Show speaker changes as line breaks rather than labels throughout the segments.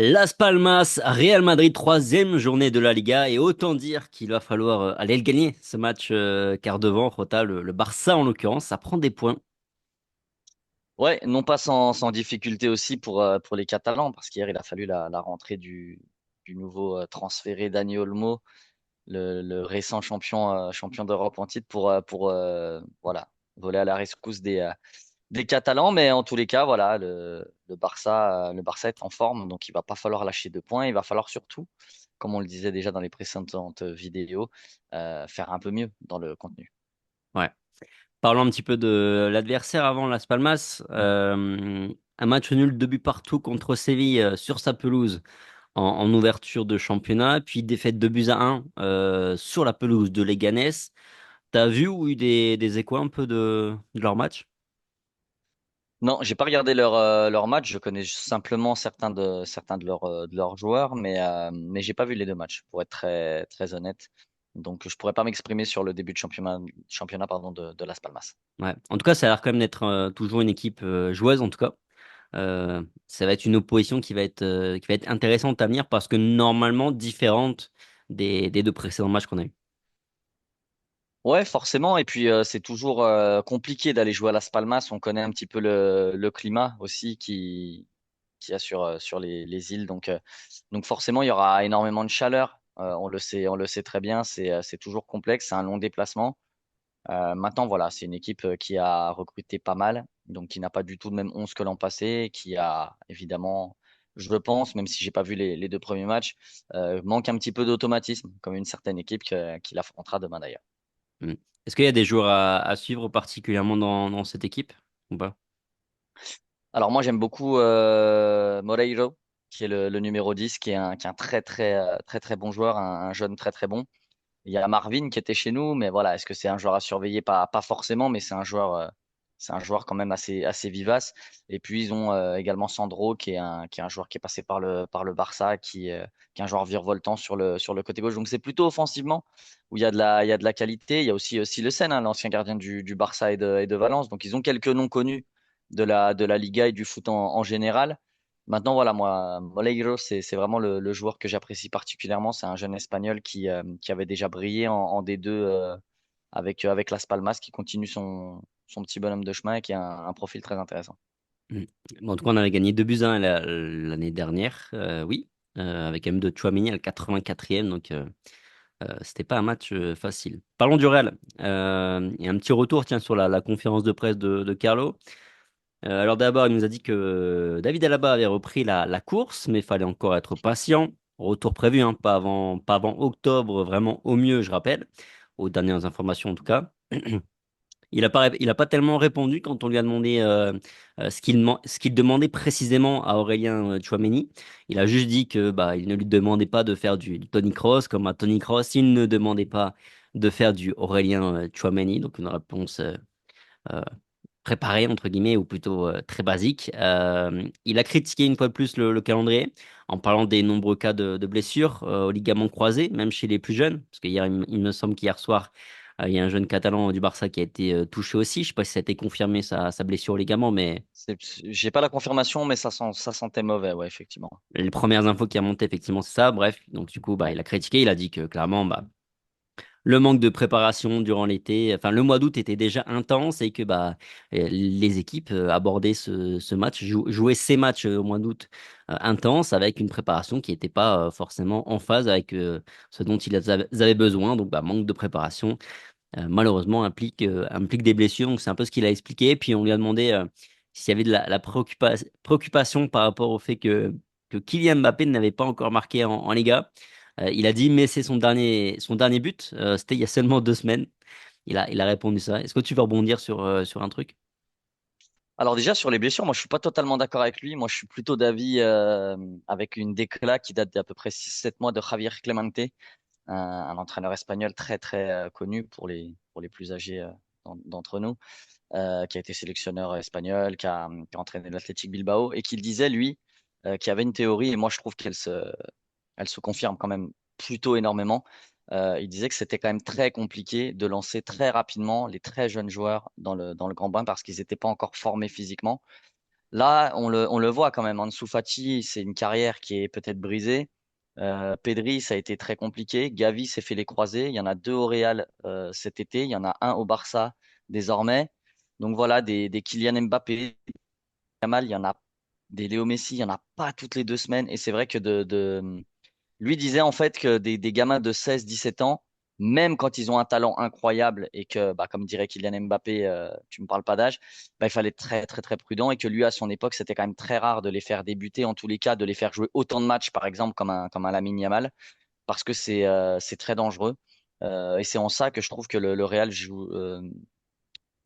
Las Palmas, Real Madrid, troisième journée de la Liga, et autant dire qu'il va falloir aller le gagner ce match, car devant Rota, le Barça en l'occurrence, ça prend des points.
Ouais, non pas sans difficulté aussi pour les Catalans, parce qu'hier, il a fallu la rentrée du nouveau transféré Dani Olmo, le récent champion d'Europe en titre, pour voilà, voler à la rescousse des Catalans. Mais en tous les cas, voilà, le Barça est en forme, donc il va pas falloir lâcher de points. Il va falloir surtout, comme on le disait déjà dans les précédentes vidéos, faire un peu mieux dans le contenu.
Ouais. Parlons un petit peu de l'adversaire avant Las Palmas. Un match nul, 2 buts partout contre Séville sur sa pelouse en ouverture de championnat, puis défaite 2 buts à 1 sur la pelouse de Leganés. T'as vu ou eu des échos un peu de leur match?
Non, j'ai pas regardé leur match. Je connais simplement certains de leurs joueurs, mais j'ai pas vu les deux matchs, pour être très très honnête. Donc je pourrais pas m'exprimer sur le début de championnat pardon, de Las Palmas.
Ouais. En tout cas, ça a l'air quand même d'être toujours une équipe joueuse, en tout cas. Ça va être une opposition qui va être intéressante à venir parce que normalement différente des deux précédents matchs qu'on a eu.
Ouais, forcément. Et puis c'est toujours compliqué d'aller jouer à Las Palmas. On connaît un petit peu le climat aussi qui y a sur les îles. Donc forcément, il y aura énormément de chaleur. On le sait très bien. C'est toujours complexe. C'est un long déplacement. Maintenant, voilà, c'est une équipe qui a recruté pas mal, donc qui n'a pas du tout le même 11 que l'an passé, qui a évidemment, je le pense, même si j'ai pas vu les deux premiers matchs, manque un petit peu d'automatisme, comme une certaine équipe qui l'affrontera demain d'ailleurs.
Mm. Est-ce qu'il y a des joueurs à suivre particulièrement dans cette équipe ou pas?
Alors moi, j'aime beaucoup Moreiro, qui est le numéro 10, qui est un très très très très bon joueur, un jeune très très bon. Il y a Marvin qui était chez nous, mais voilà, est-ce que c'est un joueur à surveiller? Pas forcément, mais c'est un joueur quand même assez vivace. Et puis ils ont également Sandro, qui est un joueur qui est passé par le Barça, qui est un joueur virevoltant sur le côté gauche. Donc c'est plutôt offensivement où il y a de la qualité. Il y a aussi Silesen, hein, l'ancien gardien du Barça et de Valence. Donc ils ont quelques noms connus de la Liga et du foot en général. Maintenant, voilà, moi, Moleiro, c'est vraiment le joueur que j'apprécie particulièrement. C'est un jeune Espagnol qui avait déjà brillé en D2 avec Las Palmas, qui continue son petit bonhomme de chemin et qui a un profil très intéressant.
Mm. Bon, en tout cas, on avait gagné 2 buts à 1 l'année dernière, oui, avec M de Tchouaméni à la 84e, donc c'était pas un match facile. Parlons du Real. Et un petit retour, tiens, sur la conférence de presse de Carlo. Alors d'abord, il nous a dit que David Alaba avait repris la course, mais il fallait encore être patient. Retour prévu, hein, pas avant octobre, vraiment au mieux, je rappelle, aux dernières informations en tout cas. Il a pas tellement répondu quand on lui a demandé ce qu'il demandait précisément à Aurélien Tchouaméni. Il a juste dit que bah, il ne lui demandait pas de faire du Tony Cross, comme à Tony Cross, il ne demandait pas de faire du Aurélien Tchouaméni. Donc une réponse euh, préparé, entre guillemets, ou plutôt très basique. Il a critiqué une fois de plus le calendrier en parlant des nombreux cas de blessures au ligament croisé, même chez les plus jeunes. Parce qu'hier, il me semble qu'hier soir, il y a un jeune Catalan du Barça qui a été touché aussi. Je sais pas si ça a été confirmé, sa blessure au ligament, mais
J'ai pas la confirmation, mais ça sentait mauvais, ouais, effectivement.
les premières infos qui remontaient, effectivement, c'est ça. Bref, donc du coup, bah, il a critiqué. Il a dit que clairement, bah, le manque de préparation durant l'été, enfin le mois d'août était déjà intense et que bah les équipes abordaient ce match, jouaient ces matchs au mois d'août intenses avec une préparation qui n'était pas forcément en phase avec ce dont ils avaient besoin. Donc bah, manque de préparation malheureusement implique des blessures. Donc c'est un peu ce qu'il a expliqué. Puis on lui a demandé s'il y avait de la préoccupation par rapport au fait que Kylian Mbappé n'avait pas encore marqué en Liga. Il a dit, mais c'est son dernier but. C'était il y a seulement 2 semaines. Il a répondu ça. Est-ce que tu veux rebondir sur un truc?
Alors déjà sur les blessures, moi je suis pas totalement d'accord avec lui. Moi je suis plutôt d'avis avec une décla qui date d'à peu près 6-7 mois de Javier Clemente, un entraîneur espagnol très très connu pour les plus âgés d'entre nous, qui a été sélectionneur espagnol, qui a entraîné l'Athletic Bilbao et qui le disait lui, qui avait une théorie et moi je trouve elle se confirme quand même plutôt énormément. Il disait que c'était quand même très compliqué de lancer très rapidement les très jeunes joueurs dans le grand bain parce qu'ils n'étaient pas encore formés physiquement. Là, on le voit quand même. Ansu Fati, c'est une carrière qui est peut-être brisée. Pedri, ça a été très compliqué. Gavi s'est fait les croisés. Il y en a deux au Real cet été. Il y en a un au Barça désormais. Donc voilà, des Kylian Mbappé, des Yamal, il y en a des Léo Messi, il y en a pas toutes les 2 semaines. Et c'est vrai que lui disait en fait que des gamins de 16, 17 ans, même quand ils ont un talent incroyable et que, bah, comme dirait Kylian Mbappé, tu me parles pas d'âge, bah, il fallait être très, très, très prudent et que lui, à son époque, c'était quand même très rare de les faire débuter, en tous les cas, de les faire jouer autant de matchs, par exemple, comme un Lamine Yamal, parce que c'est très dangereux. Et c'est en ça que je trouve que le Real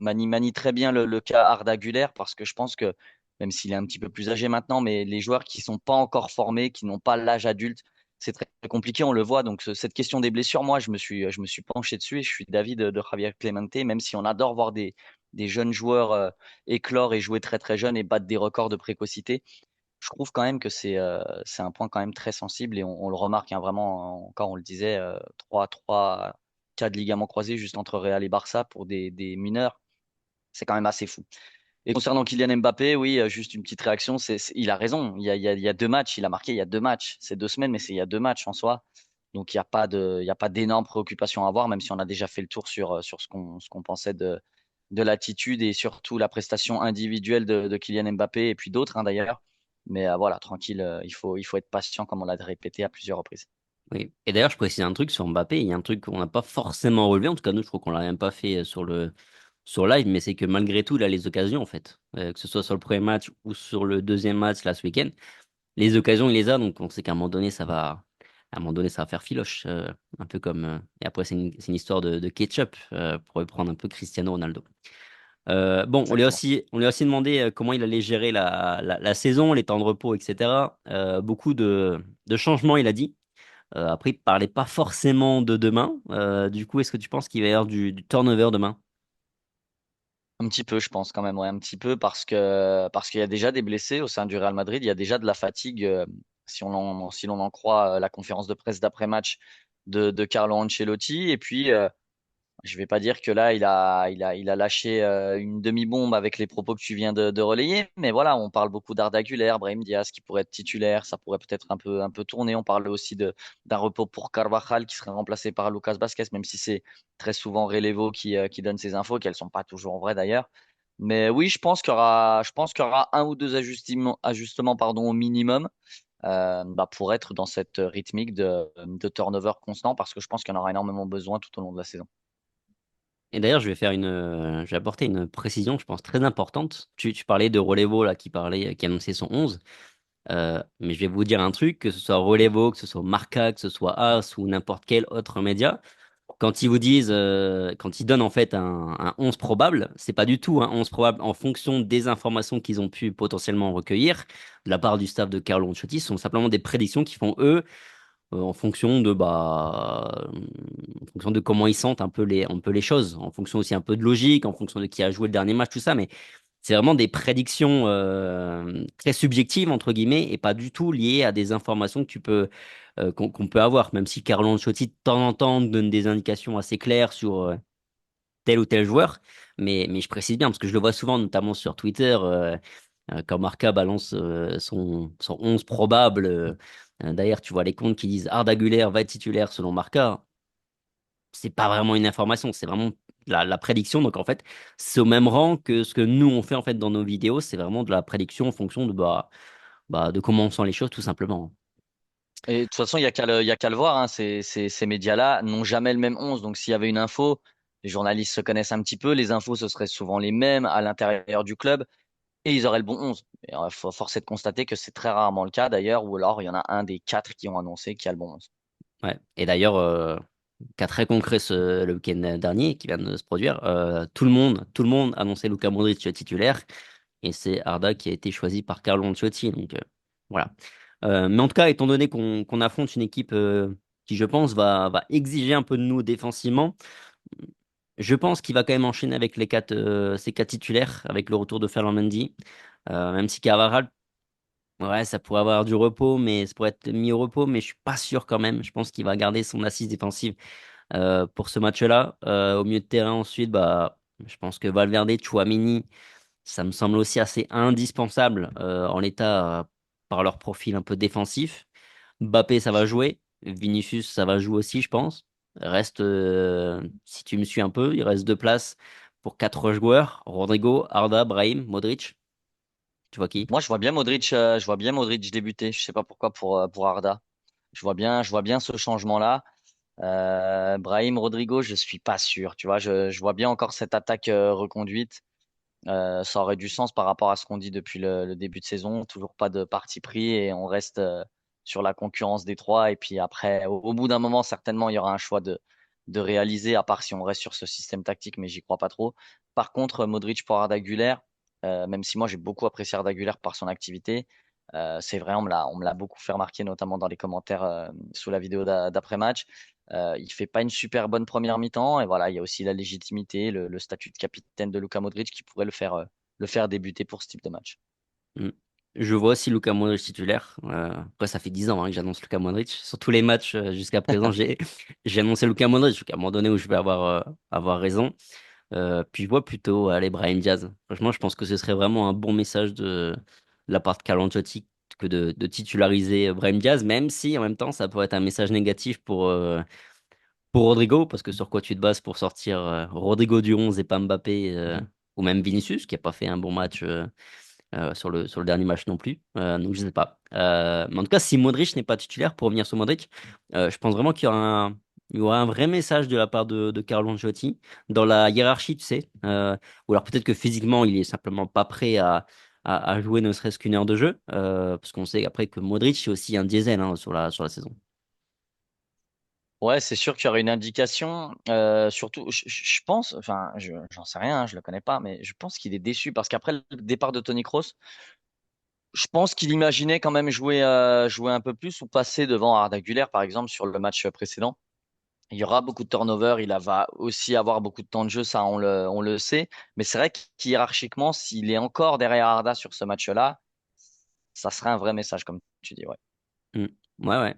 manie très bien le cas Arda Güler parce que je pense que même s'il est un petit peu plus âgé maintenant, mais les joueurs qui sont pas encore formés, qui n'ont pas l'âge adulte, c'est très, très compliqué, on le voit. Donc cette question des blessures, moi, je me suis penché dessus et je suis d'avis de Javier Clemente, même si on adore voir des jeunes joueurs éclore et jouer très très jeunes et battre des records de précocité. Je trouve quand même que c'est un point quand même très sensible et on le remarque hein, vraiment, encore on le disait, 3 cas de ligaments croisés juste entre Real et Barça pour des mineurs. C'est quand même assez fou. Et concernant Kylian Mbappé, oui, juste une petite réaction. Il a raison. Il y a 2 matchs. Il a marqué il y a 2 matchs. C'est 2 semaines, mais c'est il y a 2 matchs en soi. Donc il y a pas d'énormes préoccupations à avoir, même si on a déjà fait le tour sur ce qu'on pensait de l'attitude et surtout la prestation individuelle de Kylian Mbappé et puis d'autres hein, d'ailleurs. Mais voilà, tranquille, il faut être patient comme on l'a répété à plusieurs reprises.
Oui. Et d'ailleurs, je précise un truc sur Mbappé. Il y a un truc qu'on n'a pas forcément relevé. En tout cas, nous, je crois qu'on l'a même pas fait sur live, mais c'est que malgré tout, il a les occasions, en fait. Que ce soit sur le premier match ou sur le deuxième match, là, ce week-end. Les occasions, il les a, donc on sait qu'à un moment donné, à un moment donné, ça va faire filoche. Un peu comme. Et après, c'est une histoire de ketchup, pour reprendre un peu Cristiano Ronaldo. Bon,
Exactement.
on lui a aussi demandé comment il allait gérer la saison, les temps de repos, etc. Beaucoup de changements, il a dit. Après, il parlait pas forcément de demain. Du coup, est-ce que tu penses qu'il va y avoir du turnover demain?
Un petit peu, je pense quand même, ouais, un petit peu parce qu'il y a déjà des blessés au sein du Real Madrid, il y a déjà de la fatigue, si l'on en croit la conférence de presse d'après-match de Carlo Ancelotti. Et puis, je vais pas dire que là, il a lâché une demi-bombe avec les propos que tu viens de relayer, mais voilà, on parle beaucoup d'Arda Güler, Brahim Diaz qui pourrait être titulaire, ça pourrait peut-être un peu tourner. On parle aussi d'un repos pour Carvajal qui serait remplacé par Lucas Vazquez, même si c'est très souvent Relevo qui donne ces infos, qu'elles sont pas toujours vraies d'ailleurs. Mais oui, je pense qu'il y aura un ou deux ajustements pardon, au minimum bah, pour être dans cette rythmique de turnover constant, parce que je pense qu'il y en aura énormément besoin tout au long de la saison.
Et d'ailleurs, je vais apporter une précision, je pense, très importante. Tu parlais de Rolevo, là, qui annonçait son 11. Mais je vais vous dire un truc, que ce soit Rolevo, que ce soit Marca, que ce soit As ou n'importe quel autre média, quand ils vous disent, quand ils donnent en fait un 11 probable, c'est pas du tout un 11 probable en fonction des informations qu'ils ont pu potentiellement recueillir de la part du staff de Carlo Ancelotti. Ce sont simplement des prédictions qu'ils font eux en fonction en fonction de comment ils sentent un peu les choses, en fonction aussi un peu de logique, en fonction de qui a joué le dernier match, tout ça. Mais c'est vraiment des prédictions très subjectives, entre guillemets, et pas du tout liées à des informations que qu'on peut avoir, même si Carlo Ancelotti, de temps en temps, donne des indications assez claires sur tel ou tel joueur. Mais je précise bien, parce que je le vois souvent, notamment sur Twitter, quand Marca balance son 11 probable. D'ailleurs, tu vois les comptes qui disent Arda Güler va être titulaire selon Marca. C'est pas vraiment une information, c'est vraiment la prédiction. Donc en fait, c'est au même rang que ce que nous on fait en fait dans nos vidéos, c'est vraiment de la prédiction en fonction de comment on sent les choses tout simplement.
Et de toute façon, il y a qu'à le voir, hein, ces médias-là n'ont jamais le même 11. Donc, s'il y avait une info, les journalistes se connaissent un petit peu, les infos, ce seraient souvent les mêmes à l'intérieur du club et ils auraient le bon 11. Et faut forcer de constater que c'est très rarement le cas d'ailleurs, ou alors il y en a un des quatre qui ont annoncé qui a le bon 11.
Ouais. Et d'ailleurs, cas très concret le week-end dernier qui vient de se produire, tout le monde annonçait Luka Modric titulaire et c'est Arda qui a été choisi par Carlo Ancelotti. Donc voilà. Mais en tout cas, étant donné qu'on affronte une équipe qui, je pense, va exiger un peu de nous défensivement, je pense qu'il va quand même enchaîner avec ses quatre titulaires, avec le retour de Ferland Mendy. Même si Carvajal, ouais, ça pourrait avoir du repos, mais ça pourrait être mis au repos, mais je suis pas sûr quand même. Je pense qu'il va garder son assise défensive pour ce match-là. Au milieu de terrain, ensuite, bah, je pense que Valverde, Tchouaméni Ça me semble aussi assez indispensable en l'état par leur profil un peu défensif. Mbappé, ça va jouer. Vinicius, ça va jouer aussi, je pense. Reste, si tu me suis un peu, il reste deux places pour quatre joueurs. Rodrigo, Arda, Brahim, Modric. Tu vois qui?
Moi, je vois bien Modric débuter. Je sais pas pourquoi pour Arda. Je vois bien ce changement-là. Brahim Rodrigo, je suis pas sûr. Tu vois, je vois bien encore cette attaque reconduite. Ça aurait du sens par rapport à ce qu'on dit depuis le début de saison. Toujours pas de parti pris et on reste sur la concurrence des trois. Et puis après, au bout d'un moment, certainement, il y aura un choix de réaliser, à part si on reste sur ce système tactique, mais j'y crois pas trop. Par contre, Modric pour Arda Güler, même si moi j'ai beaucoup apprécié Arda Güler par son activité, c'est vrai, on me l'a beaucoup fait remarquer, notamment dans les commentaires sous la vidéo d'après-match. Il fait pas une super bonne première mi-temps et voilà, il y a aussi la légitimité, le statut de capitaine de Luka Modric qui pourrait le faire débuter pour ce type de match.
Mm. Je vois aussi Luka Modric titulaire. Après, ça fait 10 ans que j'annonce Luka Modric. Sur tous les matchs jusqu'à présent, j'ai annoncé Luka Modric. Donc, à un moment donné où je vais avoir raison. Puis je vois plutôt aller Brahim Diaz. Franchement, je pense que ce serait vraiment un bon message de la part de Carlo Ancelotti que de titulariser Brahim Diaz, même si en même temps, ça pourrait être un message négatif pour Rodrigo, parce que sur quoi tu te bases pour sortir Rodrigo du 11 et pas Mbappé ou même Vinicius, qui n'a pas fait un bon match sur le dernier match non plus. Donc je sais pas. Mais en tout cas, si Modric n'est pas titulaire, pour revenir sur Modric, je pense vraiment qu'il y aura un vrai message de la part de Carlo Ancelotti dans la hiérarchie, tu sais. Ou alors peut-être que physiquement, il est simplement pas prêt à jouer ne serait-ce qu'une heure de jeu, parce qu'on sait après que Modric c'est aussi un diesel sur la saison.
Ouais, c'est sûr qu'il y aurait une indication. Surtout, je pense, enfin, j'en sais rien, hein, je le connais pas, mais je pense qu'il est déçu parce qu'après le départ de Tony Kroos, je pense qu'il imaginait quand même jouer un peu plus ou passer devant Arda Güler, par exemple, sur le match précédent. Il y aura beaucoup de turnover, va aussi avoir beaucoup de temps de jeu, ça on le sait. Mais c'est vrai qu'hiérarchiquement, s'il est encore derrière Arda sur ce match-là, ça serait un vrai message, comme tu dis. Ouais.
Mm. Ouais, ouais.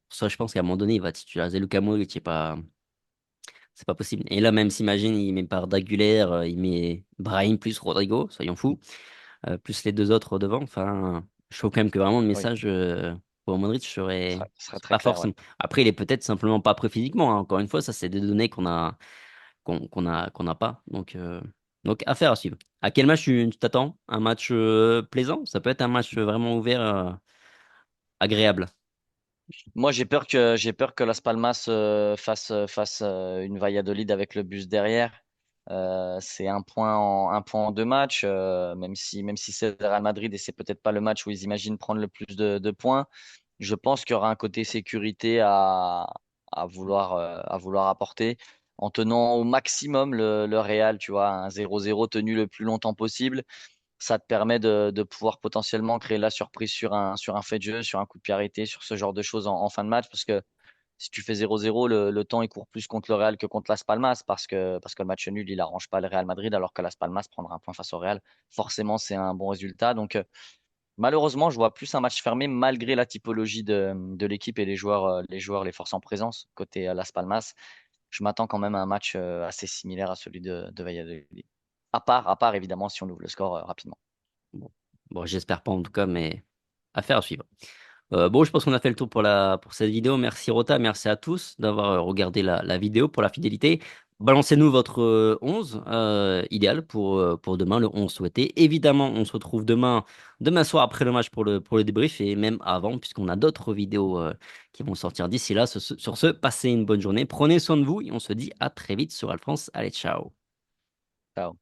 Ça, je pense qu'à un moment donné, il va titulariser Luka Modric, c'est pas possible. Et là, même s'imagine, il met par Güler, il met Brahim plus Rodrigo, soyons fous, plus les deux autres devant. Enfin, je trouve quand même que vraiment le
Oui,
message pour Modric serait
ce serait très
pas
clair, ouais.
forcément. Après, il est peut-être simplement pas prêt physiquement, hein. Encore une fois, ça, c'est des données qu'on n'a pas. Donc, affaire à suivre. À quel match tu t'attends? Un match plaisant? Ça peut être un match vraiment ouvert, agréable.
Moi, j'ai peur que Las Palmas fasse une Valladolid avec le bus derrière. C'est un point en deux matchs, même si c'est le Real Madrid et c'est peut-être pas le match où ils imaginent prendre le plus de points. Je pense qu'il y aura un côté sécurité à vouloir apporter en tenant au maximum le Real, tu vois, un 0-0 tenu le plus longtemps possible. Ça te permet de pouvoir potentiellement créer la surprise sur un fait de jeu, sur un coup de pied arrêté, sur ce genre de choses en fin de match. Parce que si tu fais 0-0, le temps il court plus contre le Real que contre Las Palmas parce que le match nul il arrange pas le Real Madrid alors que Las Palmas prendra un point face au Real. Forcément, c'est un bon résultat. Donc, malheureusement, je vois plus un match fermé malgré la typologie de l'équipe et les forces en présence côté Las Palmas. Je m'attends quand même à un match assez similaire à celui de Valladolid. À part évidemment si on ouvre le score rapidement.
Bon, bon, j'espère pas en tout cas, mais affaire à suivre. Bon, je pense qu'on a fait le tour pour cette vidéo. Merci Rota, merci à tous d'avoir regardé la vidéo pour la fidélité. Balancez-nous votre 11 idéal pour demain, le 11 souhaité. Évidemment, on se retrouve demain soir après le match pour le débrief et même avant, puisqu'on a d'autres vidéos qui vont sortir d'ici là. Sur ce, passez une bonne journée. Prenez soin de vous et on se dit à très vite sur Alphonse. Allez, ciao.
Ciao.